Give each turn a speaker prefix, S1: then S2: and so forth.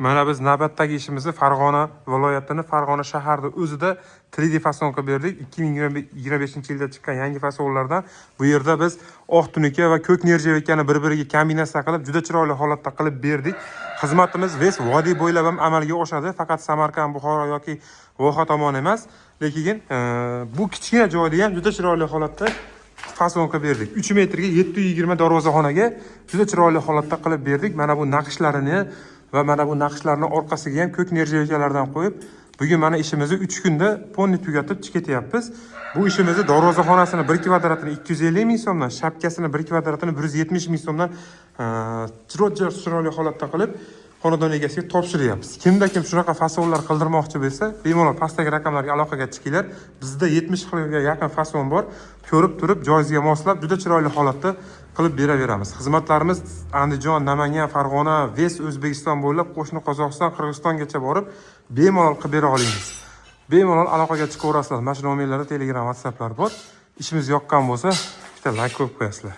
S1: Mana biz navbatdagi ishimizni Farg'ona viloyatining Farg'ona shahrida o'zida 3D fasonka berdik. 2025-yilda chiqqan yangi fasonlardan bu yerda biz oq tunuka va ko'k nerjevikani bir-biriga kombinatsiya qilib juda chiroyli holatda qilib berdik. Xizmatimiz Ves vodiy bo'ylab ham amalga oshadi, faqat Samarqand, Buxoro yoki Voha tomon emas, lekin bu kichkina joyda ham juda chiroyli holatda fasonka berdik. 3 metrga 720 darvozaxonaga juda chiroyli holatda qilib berdik. Mana bu naqshlarini va mana bu naqshlarni orqasiga ham ko'k nerjevikalardan qo'yib, bugun mana ishimizni 3 kunda ponni tugatib chiqatyapmiz. Bu ishimizni darvozaxonasini 1 kvadratini 250 ming so'mdan, shapkasini 1 kvadratini 170 ming so'mdan chiroyli holatda qilib xonadon egasiga topshiryapmiz. Kimda kim shunaqa fasonlar qildirmoqchi bo'lsa, bemalol pastdagi raqamlarga aloqaga chiqinglar. Bizda 70 xilga yaqin fason bor. Ko'rib turib, joyiga moslab, juda chiroyli holatda qilib beraveramiz. Xizmatlarimiz Andijon, Namangan, Farg'ona, Ves O'zbekiston bo'ylab qo'shni Qozog'iston, Qirg'izistongacha borib, bemalol qilib bera olamiz. Bemalol aloqaga chiqaverasizlar. Mana shu nomerlarda Telegram, WhatsApplar bor. Ishimiz yoqqan bo'lsa, bitta like qo'yib qo'yasizlar.